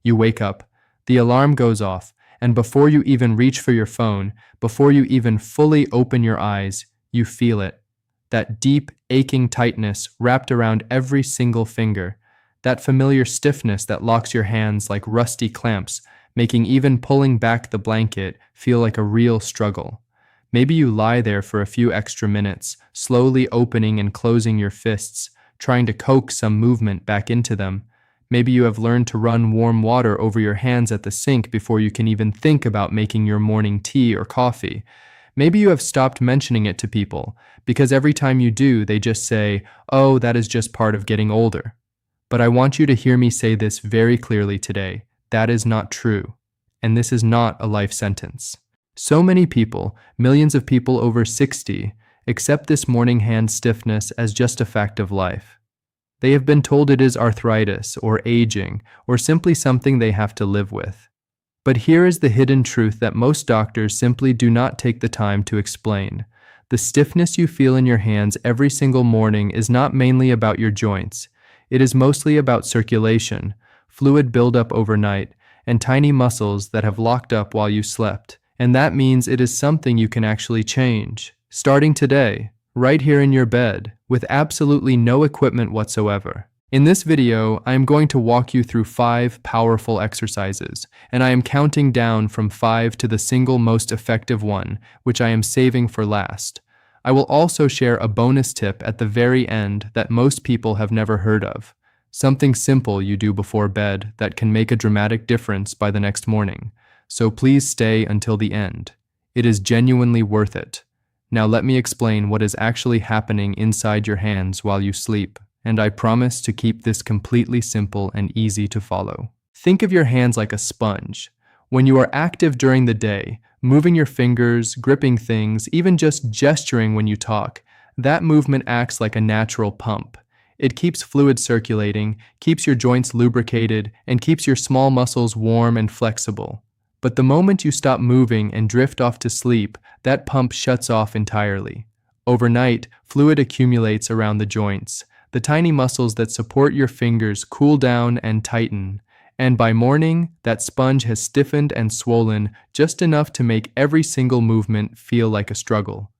You wake up, the alarm goes off, and before you even reach for your phone, before you even fully open your eyes, you feel it. That deep, aching tightness wrapped around every single finger. That familiar stiffness that locks your hands like rusty clamps, making even pulling back the blanket feel like a real struggle. Maybe you lie there for a few extra minutes, slowly opening and closing your fists, trying to coax some movement back into them. Maybe you have learned to run warm water over your hands at the sink before you can even think about making your morning tea or coffee. Maybe you have stopped mentioning it to people, because every time you do, they just say, "Oh, that is just part of getting older." But I want you to hear me say this very clearly today. That is not true. And this is not a life sentence. So many people, millions of people over 60, accept this morning hand stiffness as just a fact of life. They have been told it is arthritis or aging or simply something they have to live with. But here is the hidden truth that most doctors simply do not take the time to explain. The stiffness you feel in your hands every single morning is not mainly about your joints. It is mostly about circulation, fluid buildup overnight, and tiny muscles that have locked up while you slept. And that means it is something you can actually change, starting today, right here in your bed, with absolutely no equipment whatsoever. In this video, I am going to walk you through 5 powerful exercises, and I am counting down from 5 to the single most effective one, which I am saving for last. I will also share a bonus tip at the very end that most people have never heard of. Something simple you do before bed that can make a dramatic difference by the next morning. So please stay until the end. It is genuinely worth it. Now let me explain what is actually happening inside your hands while you sleep, and I promise to keep this completely simple and easy to follow. Think of your hands like a sponge. When you are active during the day, moving your fingers, gripping things, even just gesturing when you talk, that movement acts like a natural pump. It keeps fluid circulating, keeps your joints lubricated, and keeps your small muscles warm and flexible. But the moment you stop moving and drift off to sleep, that pump shuts off entirely. Overnight, fluid accumulates around the joints. The tiny muscles that support your fingers cool down and tighten. And by morning, that sponge has stiffened and swollen just enough to make every single movement feel like a struggle.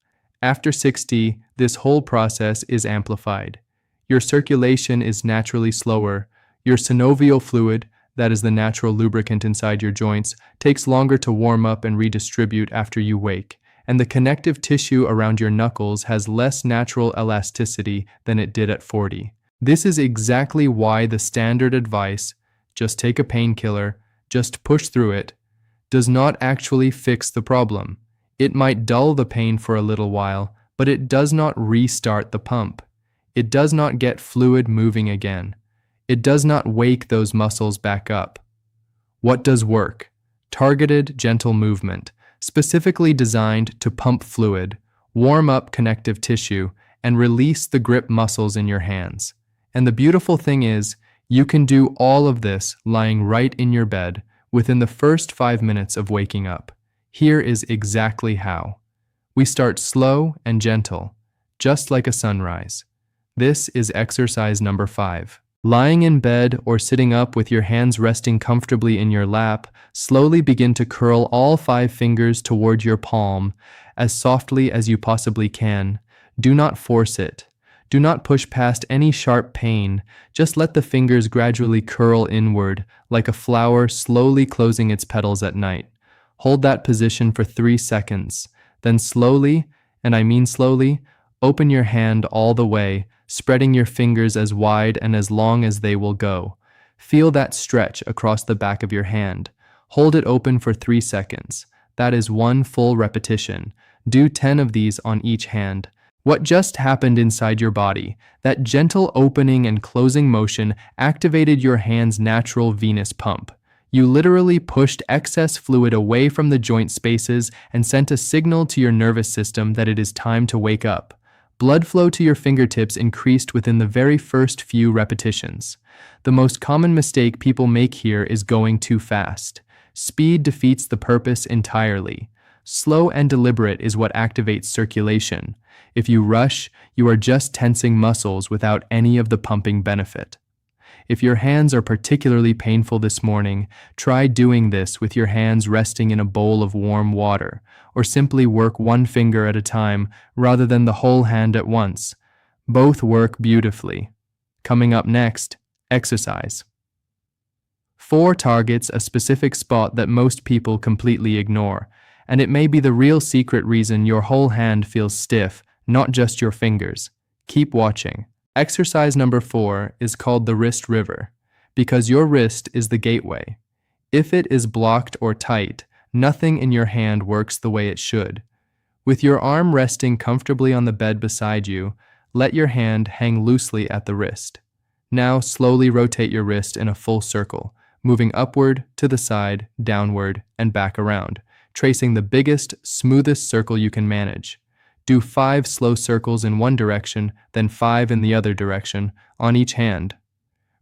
After 60, this whole process is amplified. Your circulation is naturally slower. Your synovial fluid, that is the natural lubricant inside your joints, takes longer to warm up and redistribute after you wake, and the connective tissue around your knuckles has less natural elasticity than it did at 40. This is exactly why the standard advice, just take a painkiller, just push through it, does not actually fix the problem. It might dull the pain for a little while, but it does not restart the pump. It does not get fluid moving again. It does not wake those muscles back up. What does work? Targeted, gentle movement, specifically designed to pump fluid, warm up connective tissue, and release the grip muscles in your hands. And the beautiful thing is, you can do all of this lying right in your bed within the first 5 minutes of waking up. Here is exactly how. We start slow and gentle, just like a sunrise. This is exercise number 5. Lying in bed or sitting up with your hands resting comfortably in your lap, slowly begin to curl all 5 fingers toward your palm as softly as you possibly can. Do not force it. Do not push past any sharp pain. Just let the fingers gradually curl inward, like a flower slowly closing its petals at night. Hold that position for 3 seconds. Then slowly, and I mean slowly, open your hand all the way, spreading your fingers as wide and as long as they will go. Feel that stretch across the back of your hand. Hold it open for 3 seconds. That is 1 full repetition. Do 10 of these on each hand. What just happened inside your body? That gentle opening and closing motion activated your hand's natural venous pump. You literally pushed excess fluid away from the joint spaces and sent a signal to your nervous system that it is time to wake up. Blood flow to your fingertips increased within the very first few repetitions. The most common mistake people make here is going too fast. Speed defeats the purpose entirely. Slow and deliberate is what activates circulation. If you rush, you are just tensing muscles without any of the pumping benefit. If your hands are particularly painful this morning, try doing this with your hands resting in a bowl of warm water, or simply work one finger at a time rather than the whole hand at once. Both work beautifully. Coming up next, exercise. 4 targets a specific spot that most people completely ignore, and it may be the real secret reason your whole hand feels stiff, not just your fingers. Keep watching. Exercise number 4 is called the wrist river, because your wrist is the gateway. If it is blocked or tight, nothing in your hand works the way it should. With your arm resting comfortably on the bed beside you, let your hand hang loosely at the wrist. Now slowly rotate your wrist in a full circle, moving upward, to the side, downward, and back around, tracing the biggest, smoothest circle you can manage. Do 5 slow circles in one direction, then 5 in the other direction, on each hand.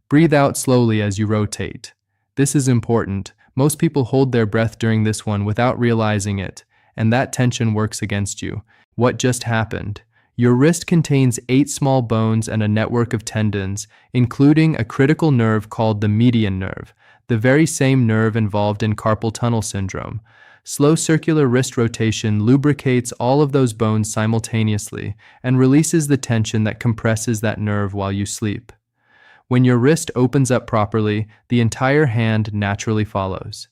Breathe out slowly as you rotate. This is important. Most people hold their breath during this one without realizing it, and that tension works against you. What just happened? Your wrist contains 8 small bones and a network of tendons, including a critical nerve called the median nerve, the very same nerve involved in carpal tunnel syndrome. Slow circular wrist rotation lubricates all of those bones simultaneously and releases the tension that compresses that nerve while you sleep. When your wrist opens up properly, the entire hand naturally follows.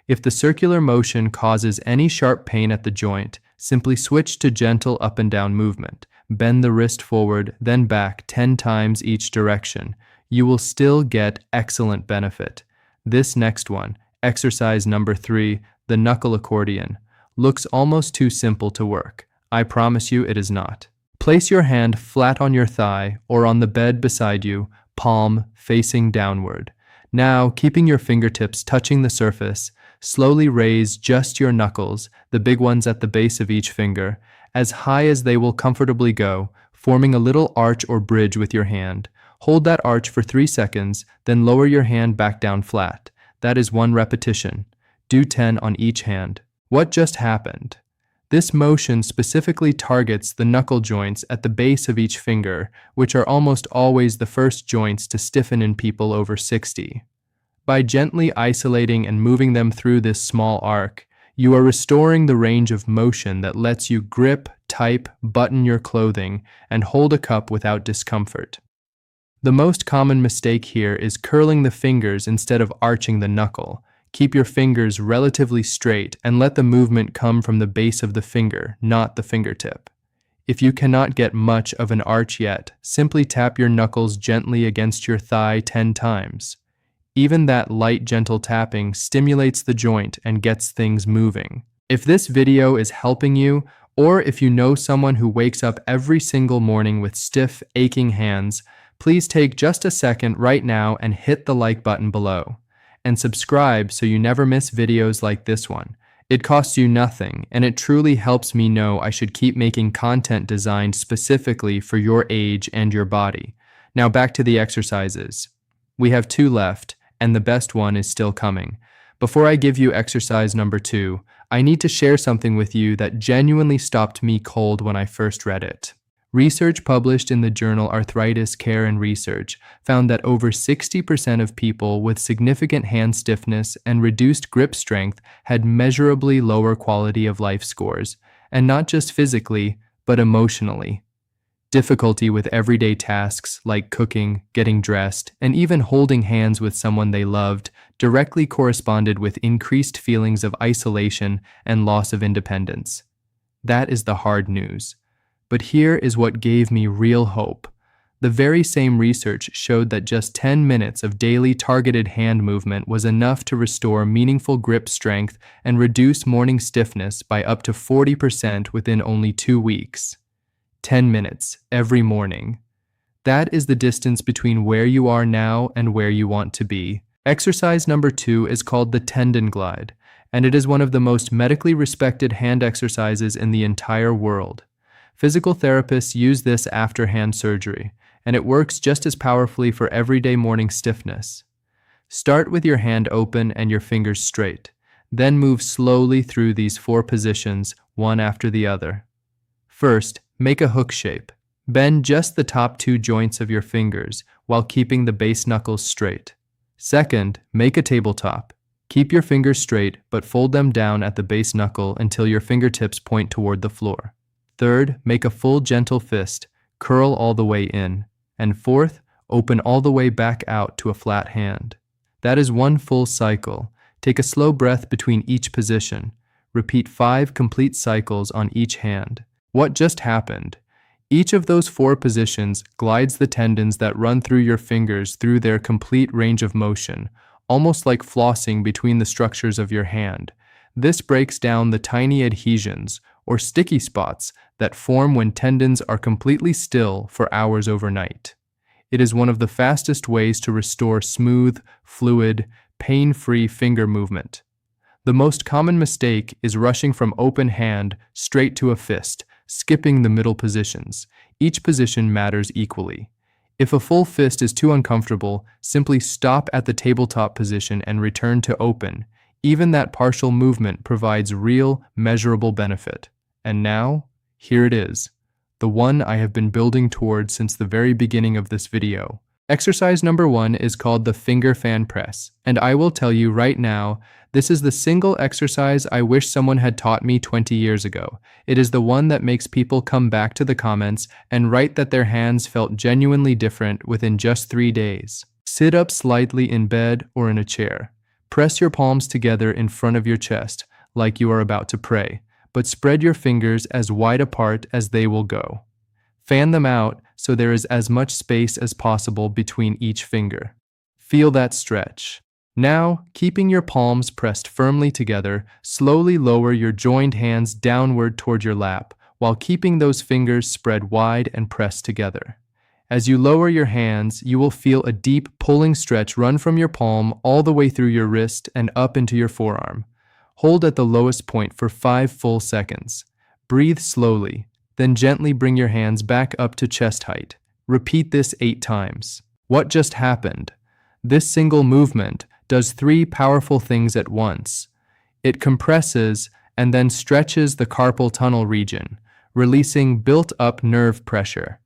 If the circular motion causes any sharp pain at the joint, simply switch to gentle up and down movement. Bend the wrist forward, then back 10 times each direction. You will still get excellent benefit. This next one, exercise number 3, the knuckle accordion, looks almost too simple to work. I promise you it is not. Place your hand flat on your thigh or on the bed beside you, palm facing downward. Now, keeping your fingertips touching the surface, slowly raise just your knuckles, the big ones at the base of each finger, as high as they will comfortably go, forming a little arch or bridge with your hand. Hold that arch for 3 seconds, then lower your hand back down flat. That is 1 repetition. Do 10 on each hand. What just happened? This motion specifically targets the knuckle joints at the base of each finger, which are almost always the first joints to stiffen in people over 60. By gently isolating and moving them through this small arc, you are restoring the range of motion that lets you grip, type, button your clothing, and hold a cup without discomfort. The most common mistake here is curling the fingers instead of arching the knuckle. Keep your fingers relatively straight and let the movement come from the base of the finger, not the fingertip. If you cannot get much of an arch yet, simply tap your knuckles gently against your thigh 10 times. Even that light, gentle tapping stimulates the joint and gets things moving. If this video is helping you, or if you know someone who wakes up every single morning with stiff, aching hands, please take just a second right now and hit the like button below. And subscribe so you never miss videos like this one. It costs you nothing, and it truly helps me know I should keep making content designed specifically for your age and your body. Now back to the exercises. We have 2 left, and the best one is still coming. Before I give you exercise number 2, I need to share something with you that genuinely stopped me cold when I first read it. Research published in the journal Arthritis Care and Research found that over 60% of people with significant hand stiffness and reduced grip strength had measurably lower quality of life scores, and not just physically, but emotionally. Difficulty with everyday tasks like cooking, getting dressed, and even holding hands with someone they loved directly corresponded with increased feelings of isolation and loss of independence. That is the hard news. But here is what gave me real hope. The very same research showed that just 10 minutes of daily targeted hand movement was enough to restore meaningful grip strength and reduce morning stiffness by up to 40% within only 2 weeks. 10 minutes every morning. That is the distance between where you are now and where you want to be. Exercise number 2 is called the Tendon glide, and it is one of the most medically respected hand exercises in the entire world. Physical therapists use this after hand surgery, and it works just as powerfully for everyday morning stiffness. Start with your hand open and your fingers straight, then move slowly through these 4 positions, one after the other. First, make a hook shape. Bend just the top 2 joints of your fingers, while keeping the base knuckles straight. Second, make a tabletop. Keep your fingers straight, but fold them down at the base knuckle until your fingertips point toward the floor. Third, make a full gentle fist, curl all the way in. And fourth, open all the way back out to a flat hand. That is one full cycle. Take a slow breath between each position. Repeat 5 complete cycles on each hand. What just happened? Each of those 4 positions glides the tendons that run through your fingers through their complete range of motion, almost like flossing between the structures of your hand. This breaks down the tiny adhesions, or sticky spots, that form when tendons are completely still for hours overnight. It is one of the fastest ways to restore smooth, fluid, pain-free finger movement. The most common mistake is rushing from open hand straight to a fist, skipping the middle positions. Each position matters equally. If a full fist is too uncomfortable, simply stop at the tabletop position and return to open. Even that partial movement provides real, measurable benefit. And now, here it is, the one I have been building towards since the very beginning of this video. Exercise number 1 is called the finger fan press, and I will tell you right now, this is the single exercise I wish someone had taught me 20 years ago. It is the one that makes people come back to the comments and write that their hands felt genuinely different within just 3 days. Sit up slightly in bed or in a chair. Press your palms together in front of your chest, like you are about to pray, but spread your fingers as wide apart as they will go. Fan them out so there is as much space as possible between each finger. Feel that stretch. Now, keeping your palms pressed firmly together, slowly lower your joined hands downward toward your lap, while keeping those fingers spread wide and pressed together. As you lower your hands, you will feel a deep pulling stretch run from your palm all the way through your wrist and up into your forearm. Hold at the lowest point for 5 full seconds. Breathe slowly, then gently bring your hands back up to chest height. Repeat this 8 times. What just happened? This single movement does 3 powerful things at once. It compresses and then stretches the carpal tunnel region, releasing built-up nerve pressure.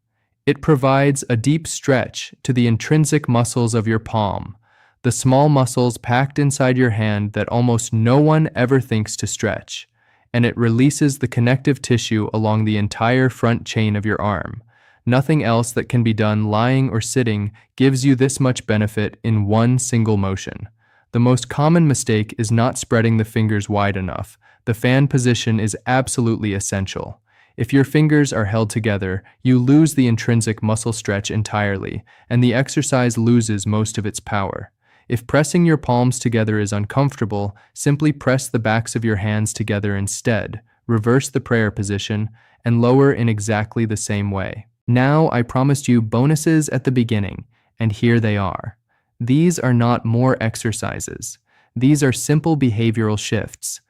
It provides a deep stretch to the intrinsic muscles of your palm, the small muscles packed inside your hand that almost no one ever thinks to stretch, and it releases the connective tissue along the entire front chain of your arm. Nothing else that can be done lying or sitting gives you this much benefit in one single motion. The most common mistake is not spreading the fingers wide enough. The fan position is absolutely essential. If your fingers are held together, you lose the intrinsic muscle stretch entirely, and the exercise loses most of its power. If pressing your palms together is uncomfortable, simply press the backs of your hands together instead, reverse the prayer position, and lower in exactly the same way. Now, I promised you bonuses at the beginning, and here they are. These are not more exercises. These are simple behavioral shifts,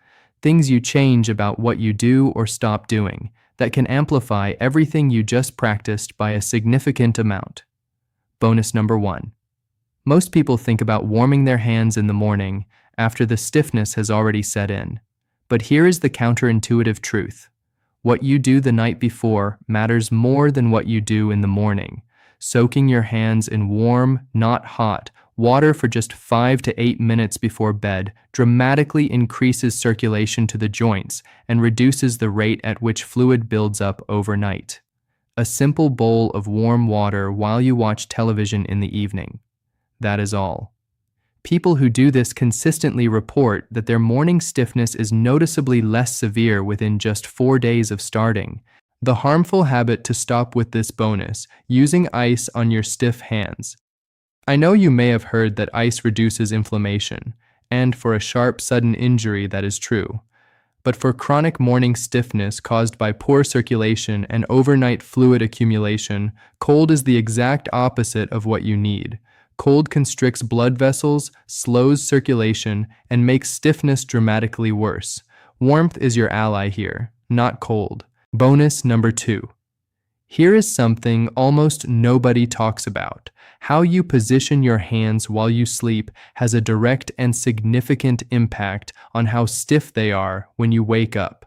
things you change about what you do or stop doing, that can amplify everything you just practiced by a significant amount. Bonus number 1. Most people think about warming their hands in the morning after the stiffness has already set in. But here is the counterintuitive truth. What you do the night before matters more than what you do in the morning. Soaking your hands in warm, not hot, water for just 5 to 8 minutes before bed dramatically increases circulation to the joints and reduces the rate at which fluid builds up overnight. A simple bowl of warm water while you watch television in the evening. That is all. People who do this consistently report that their morning stiffness is noticeably less severe within just 4 days of starting. The harmful habit to stop with this bonus, using ice on your stiff hands. I know you may have heard that ice reduces inflammation, and for a sharp, sudden injury that is true. But for chronic morning stiffness caused by poor circulation and overnight fluid accumulation, cold is the exact opposite of what you need. Cold constricts blood vessels, slows circulation, and makes stiffness dramatically worse. Warmth is your ally here, not cold. Bonus number 2. Here is something almost nobody talks about. How you position your hands while you sleep has a direct and significant impact on how stiff they are when you wake up.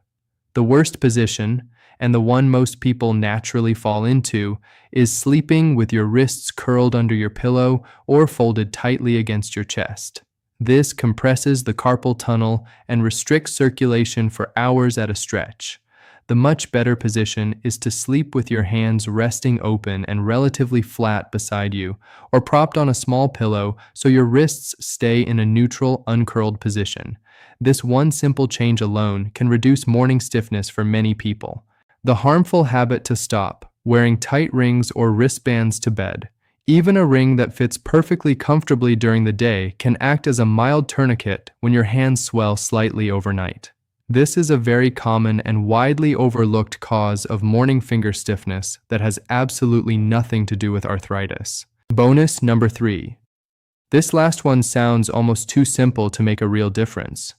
The worst position, and the one most people naturally fall into, is sleeping with your wrists curled under your pillow or folded tightly against your chest. This compresses the carpal tunnel and restricts circulation for hours at a stretch. The much better position is to sleep with your hands resting open and relatively flat beside you, or propped on a small pillow so your wrists stay in a neutral, uncurled position. This one simple change alone can reduce morning stiffness for many people. The harmful habit to stop: wearing tight rings or wristbands to bed. Even a ring that fits perfectly comfortably during the day can act as a mild tourniquet when your hands swell slightly overnight. This is a very common and widely overlooked cause of morning finger stiffness that has absolutely nothing to do with arthritis. Bonus number 3. This last one sounds almost too simple to make a real difference.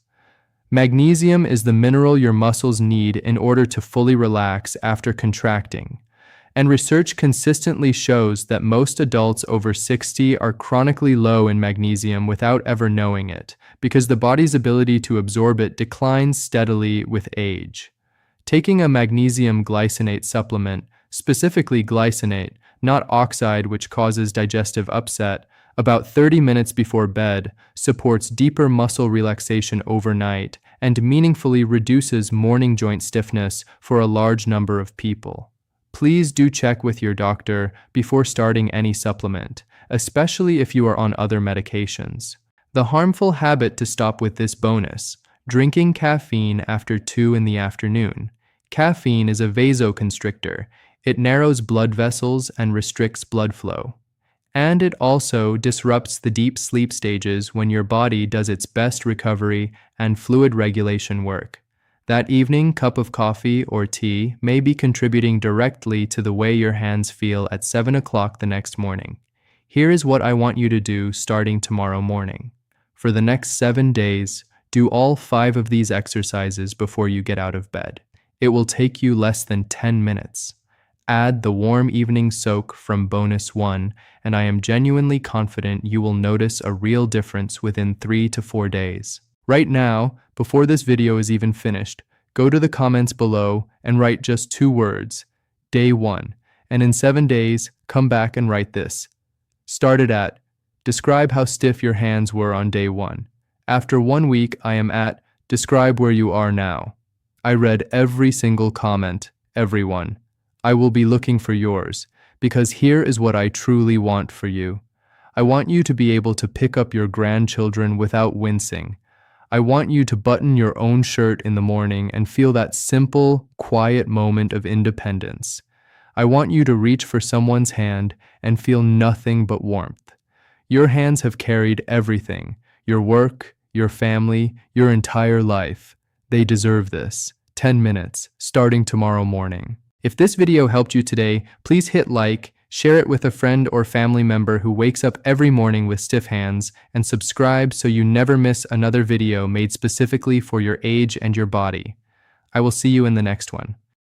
Magnesium is the mineral your muscles need in order to fully relax after contracting. And research consistently shows that most adults over 60 are chronically low in magnesium without ever knowing it, because the body's ability to absorb it declines steadily with age. Taking a magnesium glycinate supplement, specifically glycinate, not oxide, which causes digestive upset, about 30 minutes before bed, supports deeper muscle relaxation overnight and meaningfully reduces morning joint stiffness for a large number of people. Please do check with your doctor before starting any supplement, especially if you are on other medications. The harmful habit to stop with this bonus: drinking caffeine after 2 in the afternoon. Caffeine is a vasoconstrictor. It narrows blood vessels and restricts blood flow. And it also disrupts the deep sleep stages when your body does its best recovery and fluid regulation work. That evening cup of coffee or tea may be contributing directly to the way your hands feel at 7 o'clock the next morning. Here is what I want you to do starting tomorrow morning. For the next 7 days, do all 5 of these exercises before you get out of bed. It will take you less than 10 minutes. Add the warm evening soak from bonus 1, and I am genuinely confident you will notice a real difference within 3 to 4 days. Right now, before this video is even finished, go to the comments below and write just 2 words, day 1, and in 7 days, come back and write this. Start it at, describe how stiff your hands were on day 1. After 1 week, I am at, describe where you are now. I read every single comment, everyone. I will be looking for yours, because here is what I truly want for you. I want you to be able to pick up your grandchildren without wincing. I want you to button your own shirt in the morning and feel that simple, quiet moment of independence. I want you to reach for someone's hand and feel nothing but warmth. Your hands have carried everything: your work, your family, your entire life. They deserve this. 10 minutes, starting tomorrow morning. If this video helped you today, please hit like, share it with a friend or family member who wakes up every morning with stiff hands, and subscribe so you never miss another video made specifically for your age and your body. I will see you in the next one.